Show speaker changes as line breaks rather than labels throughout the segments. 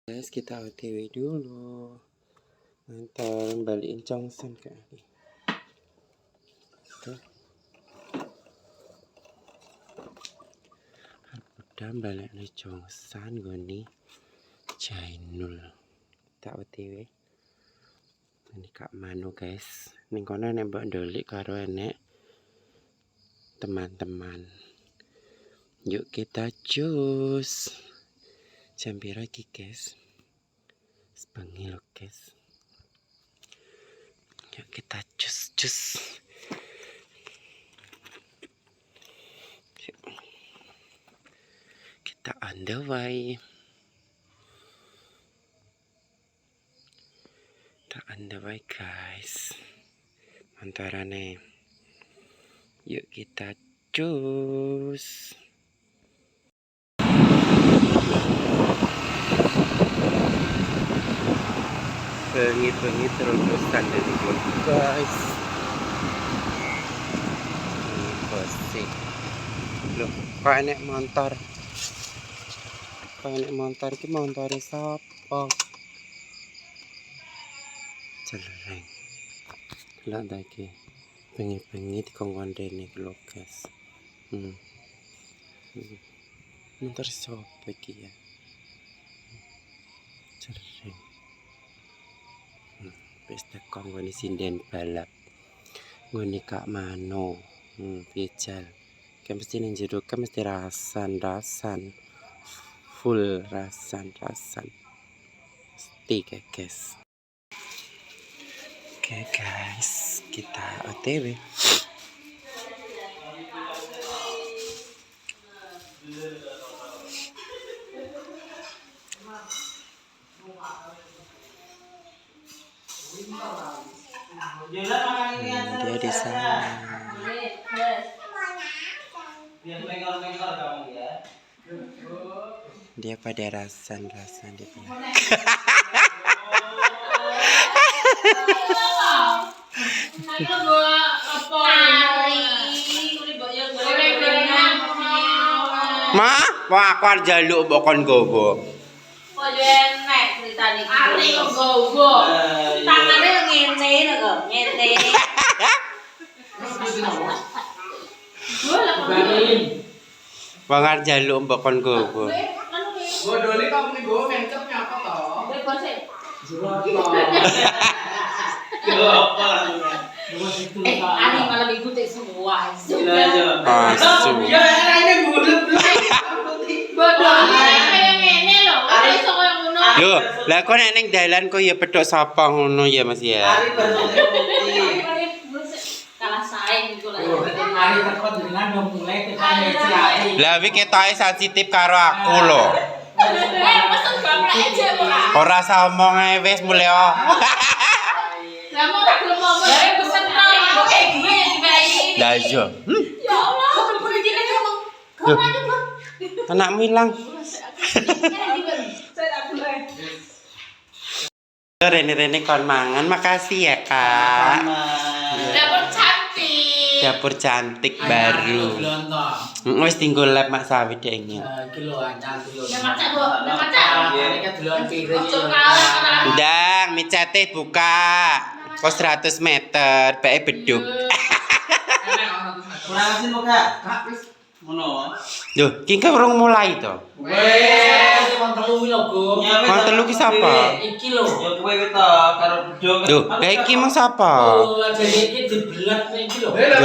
Guys, kita OTW dulu. Ntar balikin Johnson kali. Tuh. Udah balik nih Johnson gue nih. Jainul. Kita OTW. Ini Kak Manu guys. Ning kono nembak ndolik karo enek teman-teman. Yuk kita cus. Jam piro iki guys? Sebengi lho guys. Yuk kita cus. Kita on the way. Kita on the way guys. Mantarane. Yuk kita cus. Bengi-bengi terusan dari vlog guys. Ini bosik. Loh, kok enek motor? Kok enek motor ki montore sapa? Celereng. Lah iki. Bengi-bengi dikongkon rene lho guys. Motor sapa iki ya? Celereng. Wis tekong ngene sinden balap. Ngene Kak Mano. Pijal. Kayak mesti ning jero kan mesti rasan. Full rasan. Mesti guys. Oke guys, kita OTW. Dia di sana. Dia pada rasan dia bilang. Ma, wah aku arep njaluk mbok kon gowo.
Kok yo enek critane iki. Ari gowo. Tangane ngene lho, ngene.
Wong arep njaluk mbok kon gowo.
Bodole kok muni gowo mencep nyapa to?
Kowe bose.
Yo apa
Ari malam minggu tek semua.
Asu.
Ya ini bulet.
Bodoh. Kayak ngene lho. Ari iso koyo ngono.
Yo, lah kok nek ning dalan kok ya pedhok sapa ngono ya Mas ya.
Ari
Kalah saing iku lah.
Ari teko dengan udah mulai tekan meja.
Lah wi ketoke sensitif karo aku lho.
Pesen bapak aja kok.
Ora usah omong ae wis mulai.
Lah mau tak gelem ngomong pesen nang gue dibayi.
Lah iya.
Ya Allah, kok dile ngomong. Kok maju kok.
Anakmu ilang. Rene kon mangan, makasih ya Kak.
Dapur cantik.
Dapur cantik baru. Wis tinggal lab Mak Sawit dengnya.
Kiloan kilo.
Nang macak, Bu. Nang macak.
Mereka delon piring.
Ndang, micete buka. Kos 100 meter, bae beduk.
Kurang asin kok Kak. Wis ngono.
Loh, ki urung mulai to.
Wes, kon telu lho, Go.
Kon telu ki sapa?
Iki lho. Ya kowe to karo beduk.
Loh, lah iki mong sapa?
Oh, jadi iki dibelat nek iki lho. Ya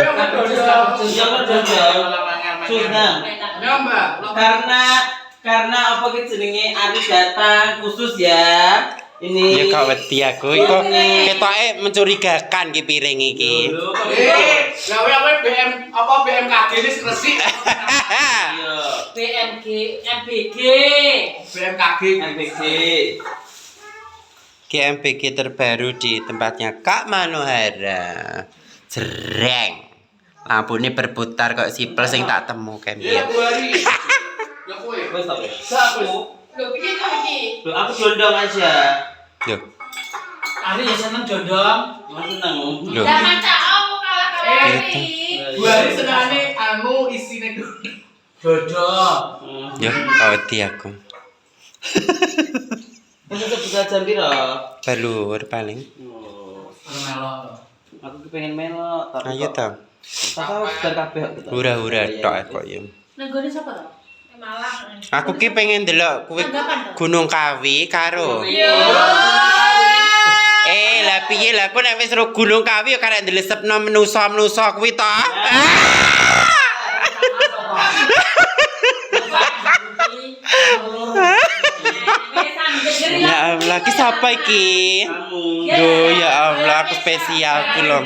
Mbak. Karena apa ki jenenge Ari datang khusus ya. Ini
Ya kok wedi aku iku ketoke mencurigakan ki piring iki.
Lah kowe BM apa BMKG wis resik.
BMG, MBG.
BMKG MBG.
GMBG terbaru di tempatnya Kak Manohara. Jereng. Lampune berputar kok sipel sing tak temu kan
Iya,
ya.
Lah kowe. Wes ta. Sapu.
Lho iki kok iki.
Loh, aku jondong aja.
Loh,
Ari ya seneng jondong. Seneng.
loh.
Lah macak aku kalah karo Ari.
Bu Ari senengane anu isine dodol.
Ya, kok wedi aku.
Wis bisa jam piro?
Balur paling.
Oh,
Melok.
aku kepengen melok tapi
Ayo ta.
Tahu sudah kabeh.
Hura-hura tok kok ya.
Nenggone sapa to? Malang.
Aku ki pengen delok kuwi Gunung Kawi karo. Lah piye lah aku nek wis ro Gunung Kawi ya karek ndelesepno menusa-menusa kuwi to. Ya Allah, ki sapa iki? Duh, ya Allah, aku spesial ku lho.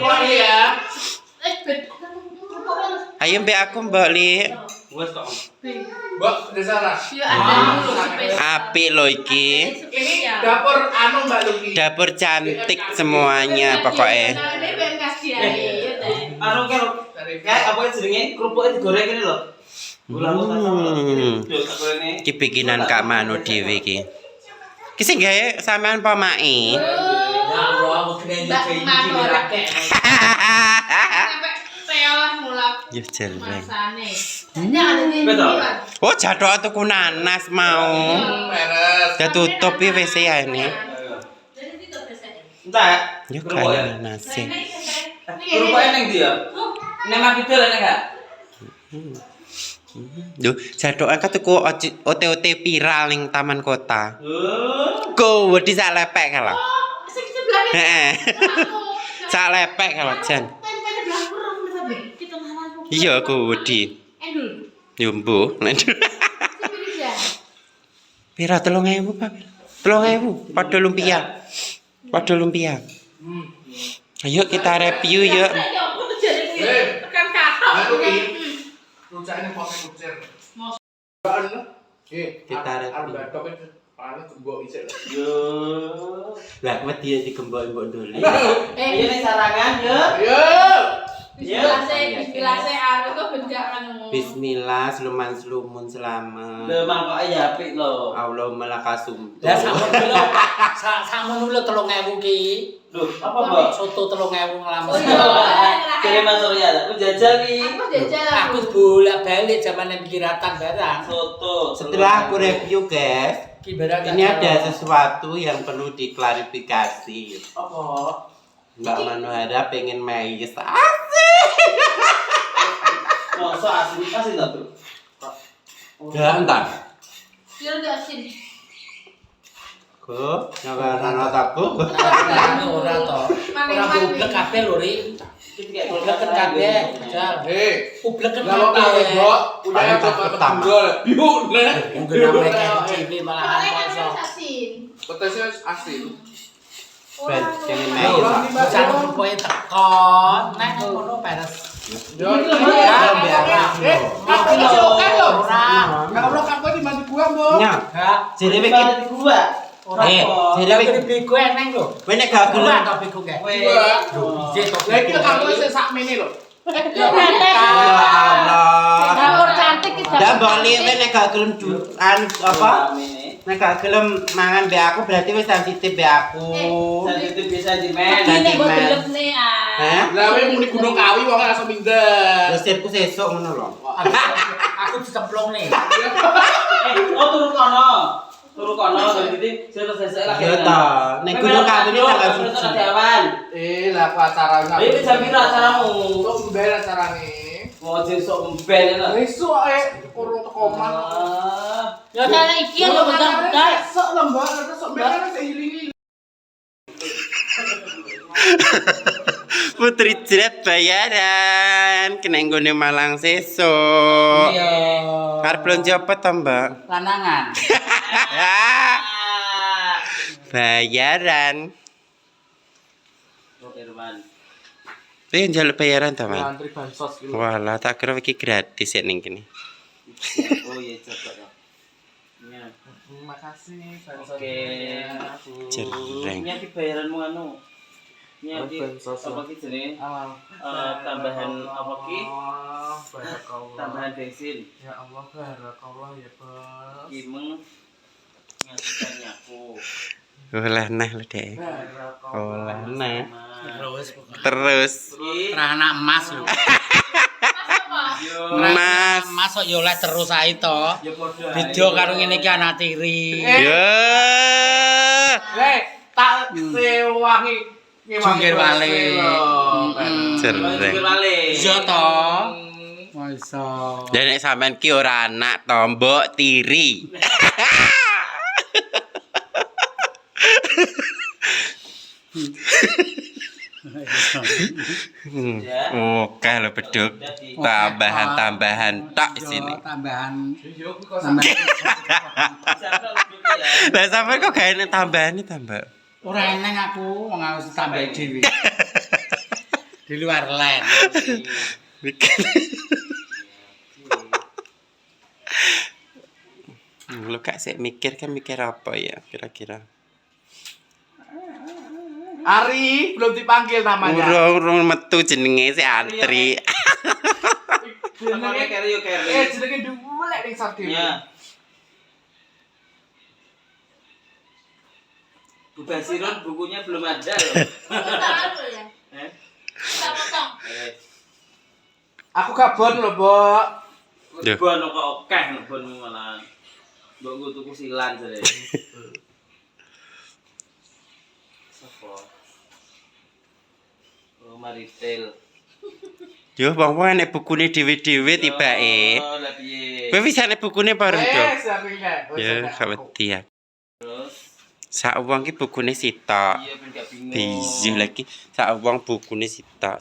Ayo mbak aku mbak Li.
Wes kok.
Mbak, Desara.
Apik lho iki.
Ini ya.
Dapur anu Mbak Luki.
Dapur cantik semuanya pokoknya.
Ini ben kasih ae.
Anu karo kayak apa jenenge kerupuk digoreng kene lho.
Iki bikinan Kak Manu dhewe iki. Ki sing gawe sampean apa mae?
Ya Allah, mungkin
Mbak Manu
rakek.
sampai teolah mulak
Ya jelek.
masane. Ini ada di
Betul.
sini.
Oh, jadwal tuku nanas mau.
Meres.
Udah tutup ya WC ya ini.
Jadi itu biasanya.
Entar.
Ya kayak nanas sih.
Kerupuknya neng dia. Neng Makidul enak gak?
Duh, jadwal kan tuku OT-OT viral ning taman kota. Go, wedi sak lepek kalau.
Sing sebelah
Heeh. Sak lepek kalau jan.
Kita makan.
Iya aku wedi.
Endul.
Yo mbuh.
Sipir ya.
Pira 3.000 Pak? 3.000 padha lumpia. Padha lumpia. Ayo kita review yuk.
Tekan katok.
Mbak Luki. Rujaknya pakai kucir.
Kita review.
Arbadok itu paling gembok isik.
Yo.
Lah wedi digembok-gembok dulu.
Ayo ning sarangan yo.
Ayo.
Bismillah anu kok beda anu.
Bismillah, sluman-slumun selamat.
Lho mangkok ya apik lho.
Allahumma lakasum.
Lah samono lho 3.000 ki.
Lho, apa, Mbak?
Soto 3.000 nglames.
Oh iya.
Kirim Mas Surya, aku jajal iki.
Aku jajal
Aku bolak-balik zaman kiratan barang.
Soto.
Setelah aku review guys,
Ki barang
ini ada sesuatu yang perlu diklarifikasi.
Apa?
Mbak Manuhara pengen mayes asik.
Masa asli kasih ta, Bro?
Ya entar.
Biar enggak sini.
Kok nyawara tabu.
Ora to. Ora bublek kabeh lho ri.
Iki kayak
Bublek kabeh. Jal. Bublek
Kalau tak
kabeh.
bro, udah
Paling
ada
pertama.
gol. Yuk, nah.
Mungkin namanya cilik malahan poso.
Petesnya asin.
Ben pengen
Ya,
mayes.
orang
Pak.
di Mbak.
Jangan lupa tekon. Nek ngono beres.
Yo,
Belum beres.
apa ini silokan lo?
Ora.
Kalau lo kapan di mandi gua, Mbok?
Nya,
Enggak.
jadi
Iki
bikin
di gua.
Ora.
Eh, jadi
Jadi
bikin
biku eneng lho.
Wene gak
Gelem
gelem.
to biku ke.
Weh.
Ije to.
Lah iki kamu wis sak mene lho.
Ya Allah.
Dapur cantik kita.
Dah balik wene gak gelem apa? Nek gak gelem mangan be aku berarti wis sensitif be aku.
Sensitif bisa di men.
Ini buat delep nih ah.
Hah?
Lah kowe muni Gunung Kawi wong langsung minder.
Dosirku sesuk ngono lho.
Aku ditemplung nih.
Oh turu kono. Turu kono jadi sesuk lah.
Ya ta, nek Gunung Kawi ini tanggal suci.
Awan.
Lah ku acara sak.
Ayo jam piro acaramu?
Kok mbel acarane?
Mau sesuk mben lho.
Besok kurung teko omah.
Ya cara iki lho bentar-bentar.
Sok lembah, sok mbel kan seiling.
Putri Jret bayaran kena nggone Malang sesuk.
Iya.
Arep belanja apa to, Mbak?
Lanangan.
Bayaran.
Oh Irman.
Pengen njaluk bayaran to, Man?
Antri bansos gitu.
Walah, tak kira iki gratis ya ning kene.
Oh iya cepet ya. Ya.
Makasih
Oke.
Jereng.
Nyaki bayaranmu anu. Nyaki
Bansos.
apa ki jenenge?
Allah.
Tambahan apa ki?
Barakallah.
Tambahan bensin.
Ya Allah, barakallah ya, Bos.
Kimeng ngasihkan aku.
Olah nah lho, Dek.
Barakallah.
Olah nah.
Terus
Terus
anak emas lho.
Mas.
Masuk yo oleh terus ae to.
Ya padha.
Beda karo ngene iki anak tiri.
Ya.
wangi.
Jungkir wale.
Cereng.
Iya to. Masa.
Dan nek sampean ki ora anak to, mbok tiri. Oke lho beduk. Tambahan tok sini.
Tambahan.
Lah sampean kok gawe nek tambahan tambah.
Ora eneng aku wong harus tambah dhewe. Di luar len.
Lu kak saya mikir apa ya kira-kira.
Ari belum dipanggil namanya.
Urung metu jenenge si antri.
Jenenge Kerry.
Jenenge dhuwek ning Sabtu.
Ya. Bu Basirun bukunya belum ada loh.
ya.
Eh?
Kita potong.
Aku kabon lho, Mbok.
Duh.
Bon kok akeh bonmu malah. Mbok nggo tuku silan jare. Sopo? Oh, Maritel.
Yo wong-wong nek bukune dhewe-dhewe tibake.
Oh, lah piye?
Kowe wis nek bukune bareng to.
Siapa iki?
Ya, gak wedi ya.
Terus
Sak wong ki bukune sitok.
iya ben gak bingung.
Bizu lagi sak wong bukune sitok.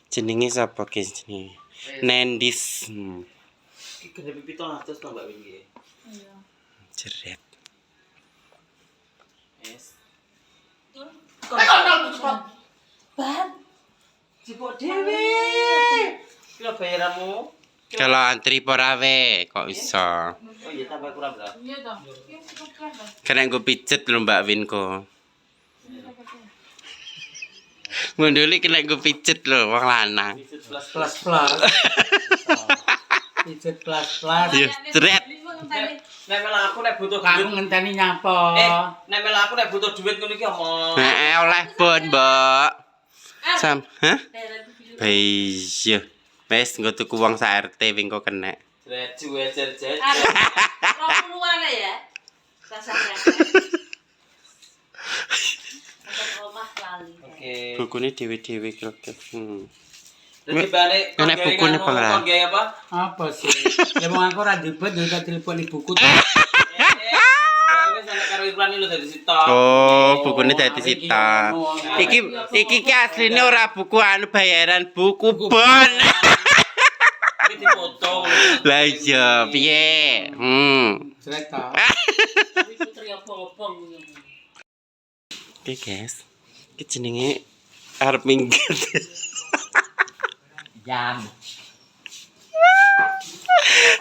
Jenenge sapa ki jenenge? Nendis.
Iki gede 700 to Mbak Wingi.
Iya.
Jeret.
Yes.
Ban.
Cipok dhewe. Kira bayaranmu?
Kalau antri porawe kok iso.
Oh iya tambah kurang berapa?
Iya dong. Iya cukup kan.
Kena gue pijet lho Mbak Winko. Munduli kena gue pijet lho wong lanang.
Plus
Plus. Pijet plus.
Ya, jeret.
Nek mela aku nek butuh
Kamu
duit.
ngenteni nyapa?
Nek mela aku nek butuh duit ngono iki apa?
Heeh, oleh bon, Mbak. Sam, hah? Iya. Wes nggo tuku wong sak RT Winko kena.
Jejer.
Romulan ya. Rasanya. Untuk rumah lali.
Oke.
Bukune dhewe-dhewe kok.
Dadi balik
Nek bukune pengra.
kon gawe apa?
Apa sih? Ya wong aku ora dibet yo tak telepon ibuku.
Wis ana karo iklan lho dari situ.
Oh, bukune dadi sita. Iki ki asline ora buku anu bayaran, buku bon.
Iki dipoto.
Lah iya, piye?
Jelek ta?
Putri obong-obong.
Oke, guys. Iki jenenge arep minggir.
Jam.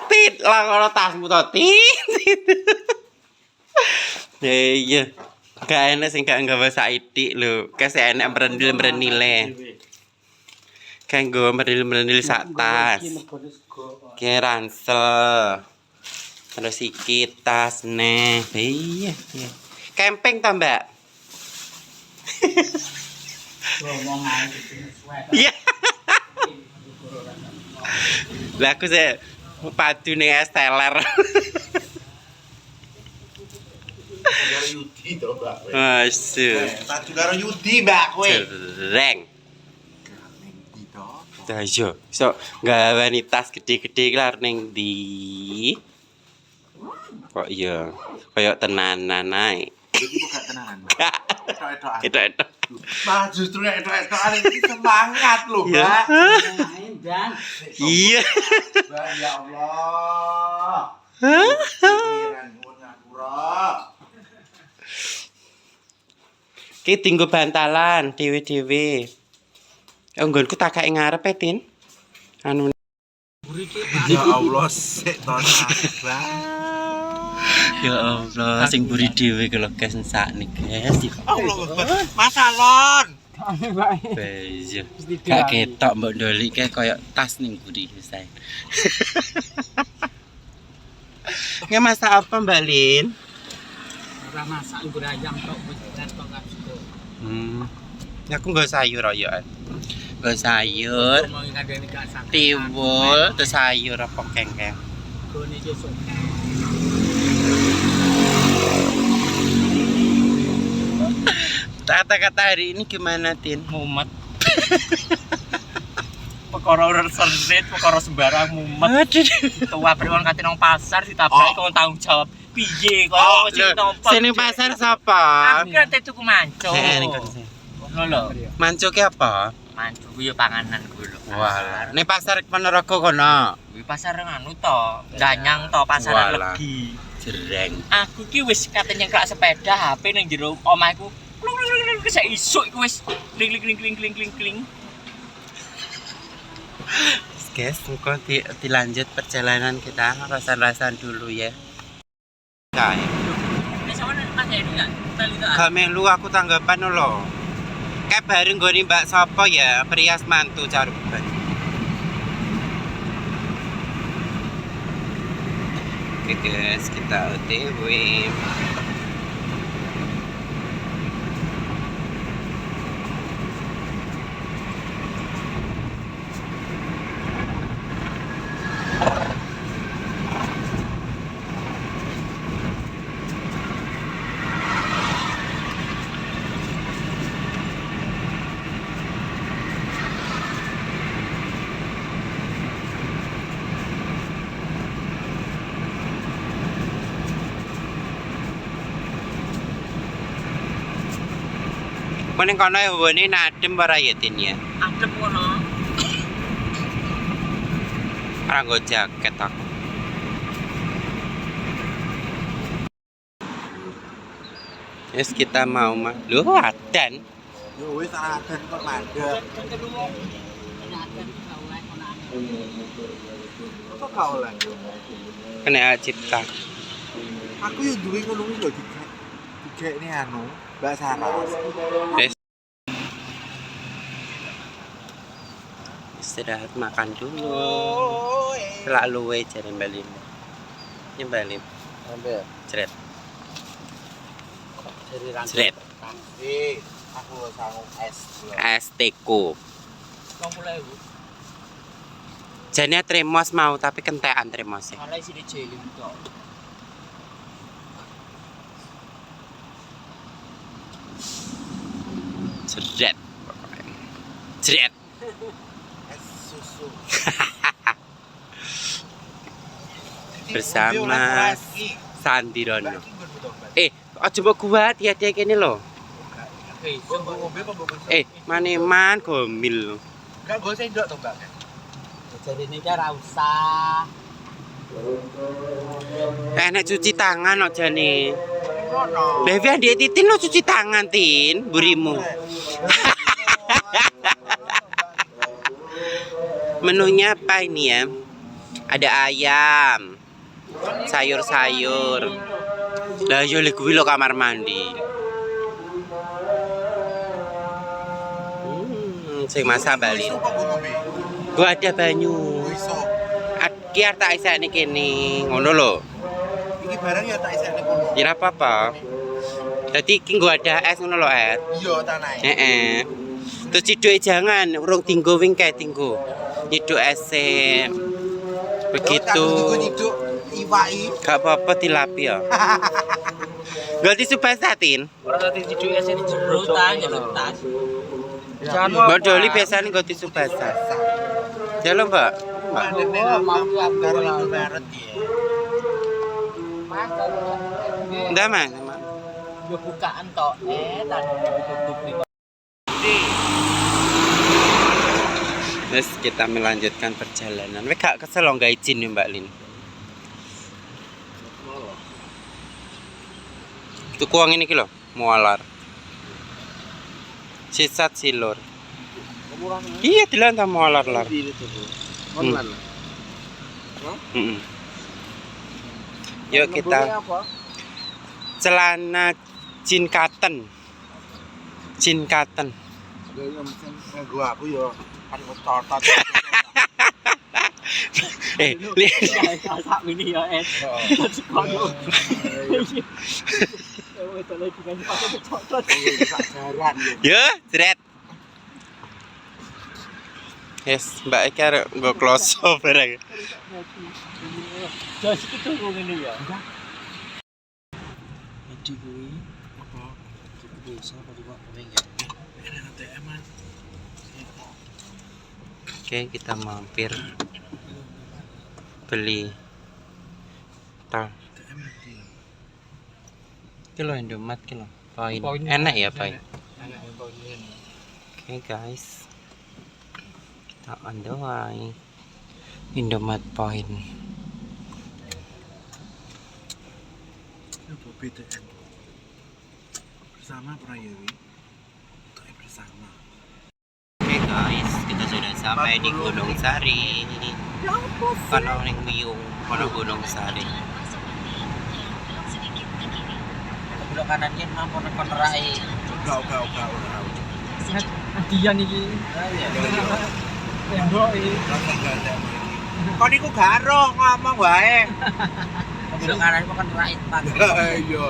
Tit, lah ngono tasmu to, tit. Ya iya. Gak enak sing gak nggawa saidik lho. Kes enak merendil-merendile. Kayak nggawa merendil-merendil sak tas. Kayak ransel. Terus iki tas neh. Iya. Camping to, Mbak?
Ngomong ae suwe.
Iya. Lah aku sih padu ning es teler.
Karo Yudi to, Mbak.
Asyik.
Tadi karo Yudi, Mbak, kowe.
Jereng. Dah yo, so gaweni tas gede-gede kelar ning ndi? Kok iya, koyo tenanan ae.
Iki bukan tenanan, Mbak. Etok-etokan.
Itu.
Nah, justru etok-etokan iki semangat lho,
Ya.
Mbak.
Main dan
Iya.
Mbak, ya Allah. Pikiran nuwun ngapura.
Ki tinggo bantalan dhewe-dhewe. Nggonku tak kae ngarep e, Tin. Anu
Ya Allah, sik to sabar.
ya Allah, sing buri dhewe kalau guys sakne, guys.
Allah, masalon.
Iya. Gak ketok mbok ndolik kae koyo tas ning buri saya. Nggak masak apa Mbak Lin?
ora masak nggo ayam tok wis resto gak suka.
Aku nggak sayur ayo. Nggak sayur,
Mau ngandani gak sak.
tiwul, terus sayur apa kengkeng.
Gone iki sok.
Kata-kata hari ini gimana, Tin?
Mumet. Perkara ora serset, perkara sembarang mumet. Tuwa prewon kate nang pasar ditabrak kon tanggung jawab. Piye kok sing nompo?
Sini pasar sapa?
Aku kan tuku manco. Ngono lho.
Manco ki apa?
Manco ku yo panganan ku lho.
Walah, ning pasar Ponorogo kono.
Kuwi pasar nganu to, Ganyang to, pasar
Walah.
Legi.
Jereng.
Aku ki wis kate nyengklak sepeda HP ning jero omahku. Saya isuk iku wis kling.
Guys, engko dilanjut perjalanan kita rasan-rasan dulu ya. Kae.
Wis sampeyan Mas Heri kan?
Gak melu aku tanggapan lho. Kayak bareng nggone Mbak sapa ya, Prias mantu Caruban. Oke guys, kita OTW. Kuning kono hawane adem ora ya Tin ya?
Adem ngono.
Ora nggo jaket aku. Yes, kita mau mah. Loh, adan.
Yo wis adan kok mandek. Kok gak oleh?
Kena hak cipta.
Aku yo duwe ngono kuwi lho digekne anu, Mbak Saras.
Yes. Istirahat makan dulu. Selalu jare Mbak Lim. Ini Mbak Lim.
Ambil.
Cret.
Jadi rantai.
Cret.
Aku sanggup es.
STku.
20.000.
Jane tremos mau tapi kentekan tremose.
Ala isine jeling tok.
Cret. Cret.
Es susu.
Bersama Sandirono. Aja mbok gua hati-hati kene lho. Maneman gomil.
Enggak go sendok to, Mbak.
Jadi ini kan ora usah.
Enak cuci tangan aja nih.
Ngono.
Devi dia Titin lo cuci tangan Tin, burimu. Menunya apa ini ya? Ada ayam, sayur-sayur. Lah yo lek kuwi lo kamar mandi. Sing masak Bali. Gua ada banyu. Aki arep tak isane kene, ngono lho.
Iki barang ya tak isine kono.
Ya apa-apa. Dadi iki gua ada es ngono lho, Es.
Iya, tanahe.
Heeh. Terus ciduke jangan urung tinggo wing kae tinggo. Nyiduk es. Begitu.
Nyiduk iwaki.
Gak apa-apa dilapi ya. Ganti subasatin.
Ora dadi ciduk ese di jero ta nyeluk tas.
Mbak Doli biasanya ganti subasa. Ya lho, Mbak.
Mau karo Indomaret ya.
Ndak, Mas.
Yo bukaan tok tan tutup.
Terus kita melanjutkan perjalanan. Wek gak kesel lo gak izin ya Mbak Lin. Tuku uang ini kilo, mualar. Sisat silur. Iya dilan ta mualar lar. Yuk kita celana jin cotton. Jin cotton.
Gua aku yo kan tot.
Sak mini ya es. Sekono.
Ya, jret. Yes, Mbak iki arep nggo close up bareng.
Jos itu ngene ya. Jadi kuwi apa?
Oke, kita mampir beli tol. Kilo Indomaret kilo. Poin. Enak ya, poin. Oke, guys. Kita on the way. Indomaret poin.
Coba BTN bersama Prayawi untuk bersama.
Oke guys, kita sudah sampai di Gunung Sari. Kono ning Wiyung, kono Gunung Sari.
Belok kanan kan mampu nekon rai.
Gak.
Adian iki.
Iya.
Tembok iki.
Kon iku garo ngomong wae.
Belok kanan kok kan rai pak.
Iya.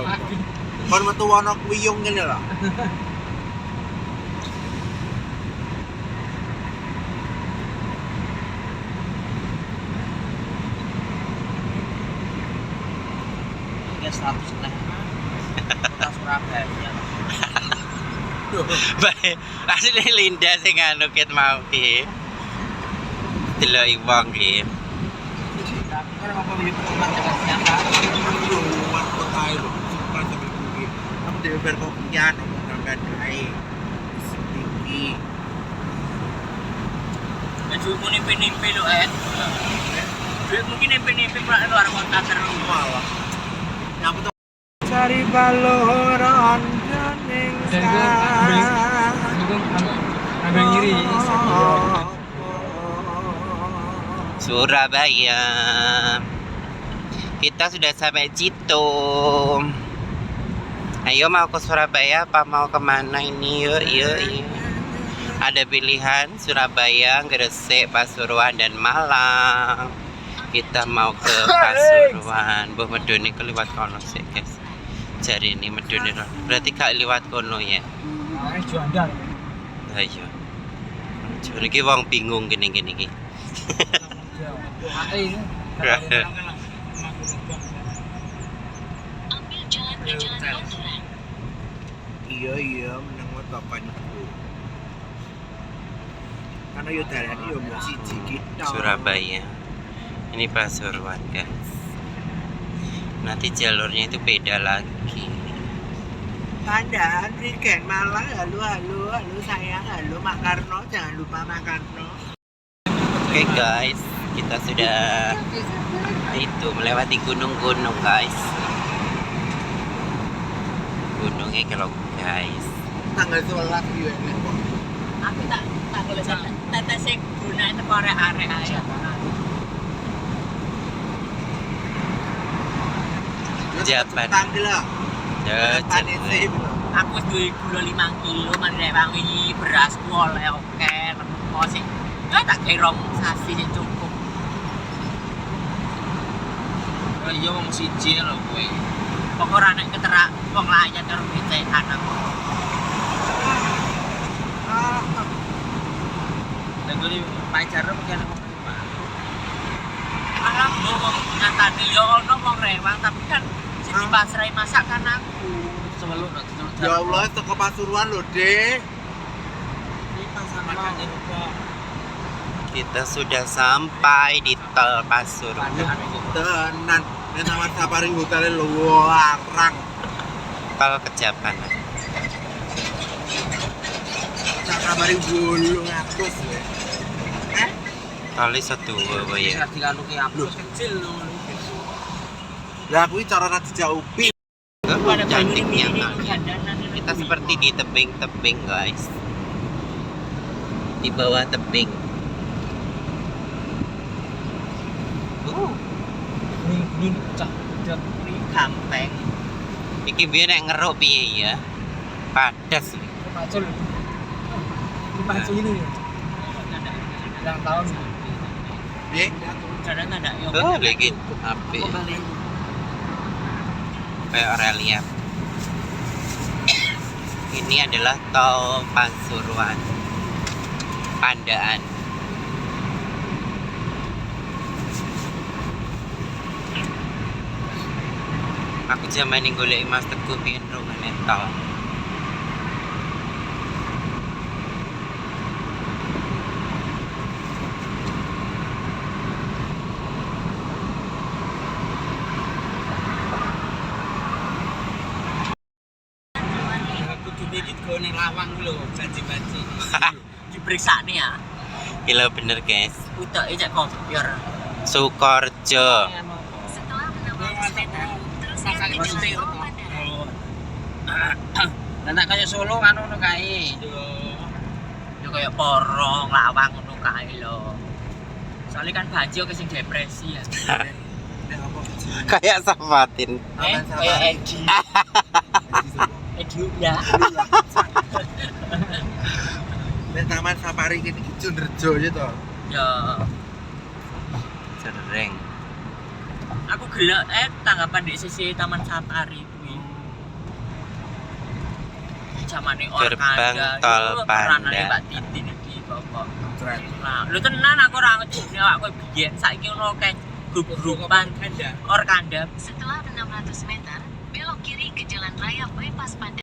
Kon metu ana wiyung ngene lho.
Ini 100 lah. Kota Surabaya.
Bae, asli Linda sing anu ket mau ki. Deloki wong ki.
Tapi kan apa beli tempat jalan siapa?
Rumah kota lho. Simpan sambil kuwi. Kamu dhewe bar kopian ngomong sampean ae. Sediki.
Baju mu nimpe-nimpe lo Duit mungkin nimpe-nimpe pula luar kota terus.
Malah. Nyambut cari baloran ning
Ambil ngiri.
Surabaya. Kita sudah sampai Citum. Ayo mau ke Surabaya apa mau kemana ini? Yuk. Ada pilihan Surabaya, Gresik, Pasuruan dan Malang. Kita mau ke Pasuruan. Mbah medone keliwat kono sih, guys. Jari ini medone berarti gak liwat kono ya.
Juandar.
Ayo. Jare iki wong bingung gini-gini iki.
Iya meneng papan iku. Karena yo dalane yo mung siji kita.
Surabaya. Ini Pasuruan, guys. Nanti jalurnya itu beda lagi.
Pandaan Riken Malang, halo sayang, halo Mak Karno, jangan lupa Mak Karno.
Oke guys, kita sudah itu melewati gunung-gunung guys. Gunungnya kalau guys.
Tanggal 11 yo ini kok.
Aku tak boleh tetes sing gunane teko arek-arek ae.
Jabat.
Tanggal lah.
Jabat.
Aku wis duwe gula 5 kilo mari nek wangi berasku oleh oke nemu sih. Tak kira sasi sing cukup. Oh iya wong siji lho kowe. Kok ora nek keterak wong layat karo becekan aku. Negeri pacar mungkin wong rewang. Alam wong nyatane yo ono wong rewang tapi kan sing dipasrai masakan aku. Sebelum
Ya Allah, teko Pasuruan lho, Dek.
ini pasangan kok.
Kita sudah sampai di tol Pasuruan.
Tenan, nek Taman Safari hotel lho larang.
Tol Kejapan.
Sak kamari 800 ya.
Tol iso duwe ya.
Dikanu ki upload kecil lho.
Lah kuwi cara ra dijauhi.
Cantiknya kita seperti di tebing-tebing guys, di bawah tebing.
Ning cak
Ini gampang.
Iki biar nek ngeruk piye ya, padas.
Pacul. Pacul ini. Yang tahun.
Piye?
Kadang ada yo.
Lagi api kayak relief. Ini adalah tol Pasuruan Pandaan. Aku zaman ini golek Mas Teguh piye rungane tol.
lho ning lawang lho, banci-banci. Diperiksa nih ya.
Gila bener guys.
Utek cek kompor.
Sukorejo.
Setelah 600 meter, teruskan ke jalan tol Pandan.
Lah nek kaya Solo kan ngono kae. Yo kaya Porong, Lawang ngono kae lho. Soalnya kan Bajo ke sing depresi ya.
Kayak Safatin.
Kayak Edi. Edi ya.
Nek Taman Safari kene iki Junrejo ya to.
Ya,
Sering.
aku gelek tanggapan di sisi Taman Safari kuwi. Zamane
Gerbang
Orkanda.
Tol
Iku
Pandan.
peranane Mbak Titi iki kok. Nah, lu tenan aku ora ngejine awakku biyen saiki ono kayak grup-grupan Orkanda.
Setelah 600 meter, belok kiri ke jalan raya bypass Pandan.